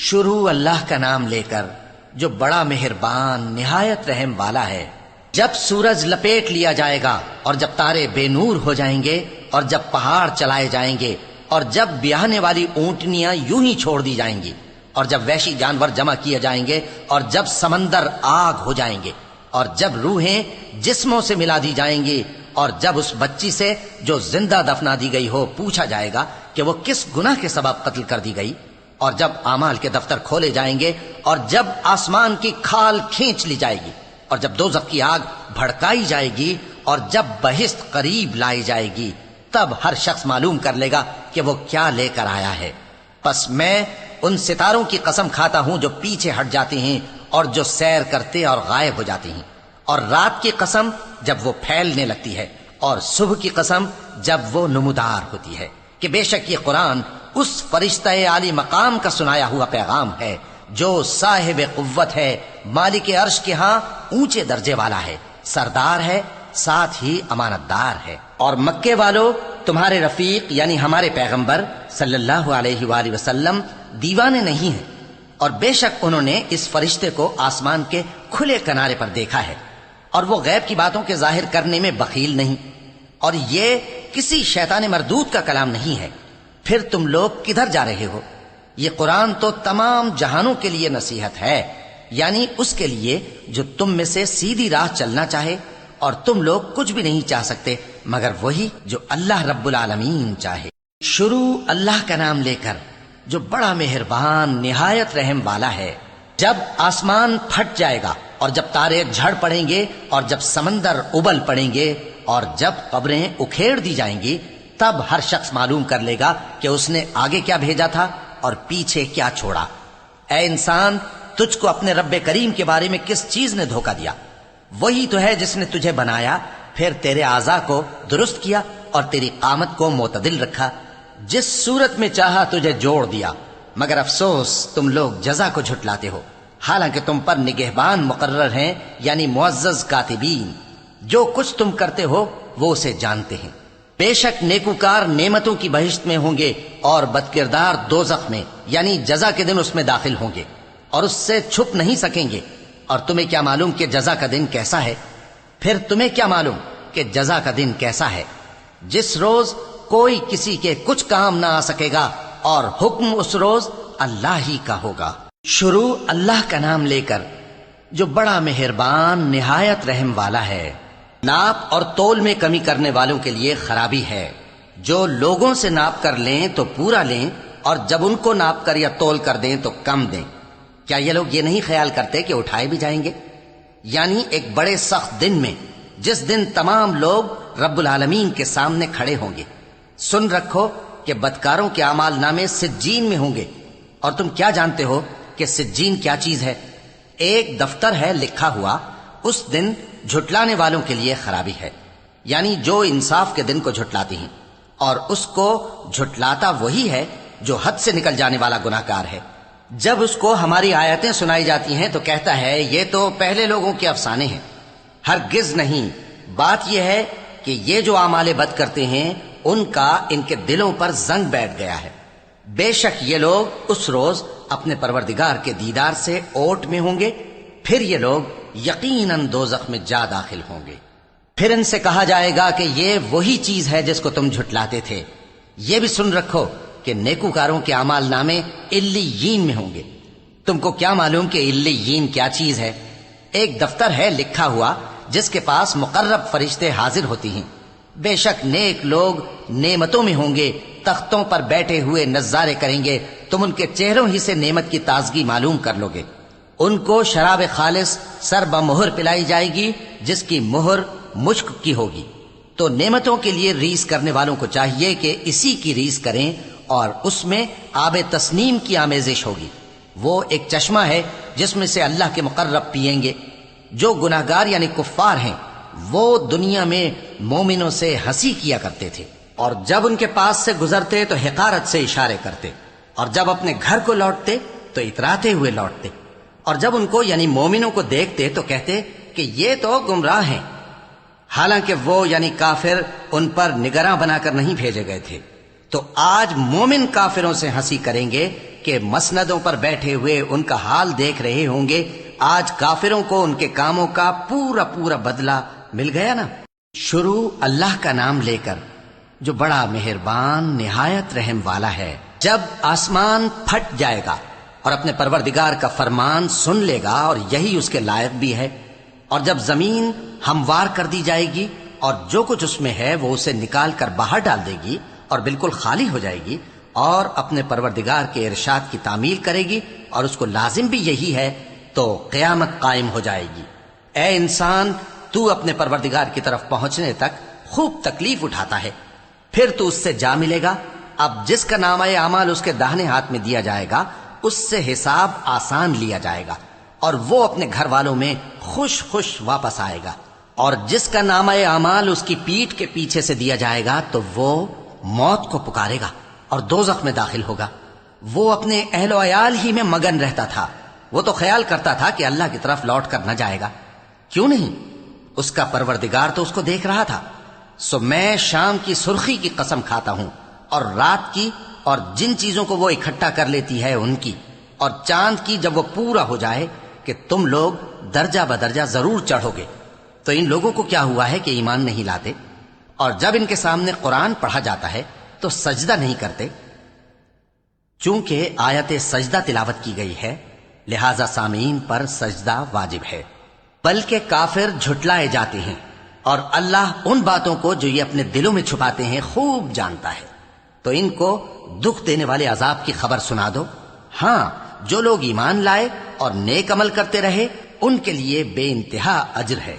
شروع اللہ کا نام لے کر جو بڑا مہربان نہایت رحم والا ہے۔ جب سورج لپیٹ لیا جائے گا اور جب تارے بے نور ہو جائیں گے اور جب پہاڑ چلائے جائیں گے اور جب بیاہنے والی اونٹنیاں یوں ہی چھوڑ دی جائیں گی اور جب وحشی جانور جمع کیے جائیں گے اور جب سمندر آگ ہو جائیں گے اور جب روحیں جسموں سے ملا دی جائیں گی اور جب اس بچی سے جو زندہ دفنا دی گئی ہو پوچھا جائے گا کہ وہ کس گناہ کے سبب قتل کر دی گئی، اور جب اعمال کے دفتر کھولے جائیں گے اور جب آسمان کی کھال کھینچ لی جائے گی اور جب دوزخ کی آگ بھڑکائی جائے گی اور جب بہشت قریب لائی جائے گی، تب ہر شخص معلوم کر لے گا کہ وہ کیا لے کر آیا ہے۔ پس میں ان ستاروں کی قسم کھاتا ہوں جو پیچھے ہٹ جاتے ہیں اور جو سیر کرتے اور غائب ہو جاتے ہیں، اور رات کی قسم جب وہ پھیلنے لگتی ہے، اور صبح کی قسم جب وہ نمودار ہوتی ہے، کہ بے شک یہ قرآن اس فرشتہ عالی مقام کا سنایا ہوا پیغام ہے جو صاحب قوت ہے، مالک عرش کے ہاں اونچے درجے والا ہے، سردار ہے، ساتھ ہی امانت دار ہے۔ اور مکے والو، تمہارے رفیق یعنی ہمارے پیغمبر صلی اللہ علیہ وآلہ وسلم دیوانے نہیں ہیں، اور بے شک انہوں نے اس فرشتے کو آسمان کے کھلے کنارے پر دیکھا ہے، اور وہ غیب کی باتوں کے ظاہر کرنے میں بخیل نہیں، اور یہ کسی شیطان مردود کا کلام نہیں ہے۔ پھر تم لوگ کدھر جا رہے ہو؟ یہ قرآن تو تمام جہانوں کے لیے نصیحت ہے، یعنی اس کے لیے جو تم میں سے سیدھی راہ چلنا چاہے، اور تم لوگ کچھ بھی نہیں چاہ سکتے مگر وہی جو اللہ رب العالمین چاہے۔ شروع اللہ کا نام لے کر جو بڑا مہربان نہایت رحم والا ہے۔ جب آسمان پھٹ جائے گا اور جب تارے جھڑ پڑیں گے اور جب سمندر ابل پڑیں گے اور جب قبریں اکھیڑ دی جائیں گی، تب ہر شخص معلوم کر لے گا کہ اس نے آگے کیا بھیجا تھا اور پیچھے کیا چھوڑا۔ اے انسان، تجھ کو اپنے رب کریم کے بارے میں کس چیز نے دھوکہ دیا؟ وہی تو ہے جس نے تجھے بنایا، پھر تیرے اعضاء کو درست کیا اور تیری قامت کو معتدل رکھا، جس صورت میں چاہا تجھے جوڑ دیا، مگر افسوس تم لوگ جزا کو جھٹلاتے ہو، حالانکہ تم پر نگہبان مقرر ہیں، یعنی معزز کاتبین، جو کچھ تم کرتے ہو وہ اسے جانتے ہیں۔ بے شک نیکوکار نعمتوں کی بہشت میں ہوں گے اور بدکردار دوزخ میں، یعنی جزا کے دن اس میں داخل ہوں گے اور اس سے چھپ نہیں سکیں گے۔ اور تمہیں کیا معلوم کہ جزا کا دن کیسا ہے؟ پھر تمہیں کیا معلوم کہ جزا کا دن کیسا ہے؟ جس روز کوئی کسی کے کچھ کام نہ آ سکے گا اور حکم اس روز اللہ ہی کا ہوگا۔ شروع اللہ کا نام لے کر جو بڑا مہربان نہایت رحم والا ہے۔ ناپ اور تول میں کمی کرنے والوں کے لیے خرابی ہے، جو لوگوں سے ناپ کر لیں تو پورا لیں، اور جب ان کو ناپ کر یا تول کر دیں تو کم دیں۔ کیا یہ لوگ یہ نہیں خیال کرتے کہ اٹھائے بھی جائیں گے؟ یعنی ایک بڑے سخت دن میں، جس دن تمام لوگ رب العالمین کے سامنے کھڑے ہوں گے۔ سن رکھو کہ بدکاروں کے اعمال نامے سجین میں ہوں گے، اور تم کیا جانتے ہو کہ سجین کیا چیز ہے؟ ایک دفتر ہے لکھا ہوا، اس دن جھٹلانے والوں کے لیے خرابی ہے، یعنی جو انصاف کے دن کو جھٹلاتے ہیں، اور اس کو جھٹلاتا وہی ہے جو حد سے نکل جانے والا گناہ کار ہے۔ جب اس کو ہماری آیتیں سنائی جاتی ہیں تو کہتا ہے یہ تو پہلے لوگوں کے افسانے ہیں۔ ہرگز نہیں، بات یہ ہے کہ یہ جو اعمال بد کرتے ہیں ان کا ان کے دلوں پر زنگ بیٹھ گیا ہے۔ بے شک یہ لوگ اس روز اپنے پروردگار کے دیدار سے اوٹ میں ہوں گے، پھر یہ لوگ یقیناً دوزخ میں جا داخل ہوں گے۔ پھر ان سے کہا جائے گا کہ یہ وہی چیز ہے جس کو تم جھٹلاتے تھے۔ یہ بھی سن رکھو کہ نیکوکاروں کے اعمال نامے علیین میں ہوں گے۔ تم کو کیا معلوم کہ علیین کیا چیز ہے؟ ایک دفتر ہے لکھا ہوا جس کے پاس مقرب فرشتے حاضر ہوتی ہیں۔ بے شک نیک لوگ نعمتوں میں ہوں گے، تختوں پر بیٹھے ہوئے نظارے کریں گے، تم ان کے چہروں ہی سے نعمت کی تازگی معلوم کر لو گے۔ ان کو شراب خالص سر بمہر پلائی جائے گی جس کی مہر مشک کی ہوگی۔ تو نعمتوں کے لیے ریس کرنے والوں کو چاہیے کہ اسی کی ریس کریں، اور اس میں آب تسنیم کی آمیزش ہوگی۔ وہ ایک چشمہ ہے جس میں سے اللہ کے مقرب پیئیں گے۔ جو گناہگار یعنی کفار ہیں وہ دنیا میں مومنوں سے ہنسی کیا کرتے تھے، اور جب ان کے پاس سے گزرتے تو حقارت سے اشارے کرتے، اور جب اپنے گھر کو لوٹتے تو اتراتے ہوئے لوٹتے، اور جب ان کو یعنی مومنوں کو دیکھتے تو کہتے کہ یہ تو گمراہ ہیں، حالانکہ وہ یعنی کافر ان پر نگراں بنا کر نہیں بھیجے گئے تھے۔ تو آج مومن کافروں سے ہنسی کریں گے کہ مسندوں پر بیٹھے ہوئے ان کا حال دیکھ رہے ہوں گے، آج کافروں کو ان کے کاموں کا پورا پورا بدلہ مل گیا نا۔ شروع اللہ کا نام لے کر جو بڑا مہربان نہایت رحم والا ہے۔ جب آسمان پھٹ جائے گا اور اپنے پروردگار کا فرمان سن لے گا، اور یہی اس کے لائق بھی ہے، اور جب زمین ہموار کر دی جائے گی اور جو کچھ اس میں ہے وہ اسے نکال کر باہر ڈال دے گی اور بالکل خالی ہو جائے گی، اور اپنے پروردگار کے ارشاد کی تعمیل کرے گی اور اس کو لازم بھی یہی ہے، تو قیامت قائم ہو جائے گی۔ اے انسان، تو اپنے پروردگار کی طرف پہنچنے تک خوب تکلیف اٹھاتا ہے، پھر تو اس سے جا ملے گا۔ اب جس کا نامہ اعمال اس کے داہنے ہاتھ میں دیا جائے گا، اس سے حساب آسان لیا جائے گا اور وہ اپنے گھر والوں میں خوش خوش واپس آئے گا، اور جس کا نامہ اعمال اس کی پیٹھ کے پیچھے سے دیا جائے گا تو وہ موت کو پکارے گا اور دوزخ میں داخل ہوگا۔ وہ اپنے اہل و عیال ہی میں مگن رہتا تھا، وہ تو خیال کرتا تھا کہ اللہ کی طرف لوٹ کر نہ جائے گا، کیوں نہیں؟ اس کا پروردگار تو اس کو دیکھ رہا تھا۔ سو میں شام کی سرخی کی قسم کھاتا ہوں، اور رات کی، اور جن چیزوں کو وہ اکٹھا کر لیتی ہے ان کی، اور چاند کی جب وہ پورا ہو جائے، کہ تم لوگ درجہ بدرجہ ضرور چڑھو گے۔ تو ان لوگوں کو کیا ہوا ہے کہ ایمان نہیں لاتے، اور جب ان کے سامنے قرآن پڑھا جاتا ہے تو سجدہ نہیں کرتے؟ چونکہ آیت سجدہ تلاوت کی گئی ہے، لہذا سامعین پر سجدہ واجب ہے، بلکہ کافر جھٹلائے جاتے ہیں، اور اللہ ان باتوں کو جو یہ اپنے دلوں میں چھپاتے ہیں خوب جانتا ہے۔ تو ان کو دکھ دینے والے عذاب کی خبر سنا دو۔ ہاں، جو لوگ ایمان لائے اور نیک عمل کرتے رہے ان کے لیے بے انتہا اجر ہے۔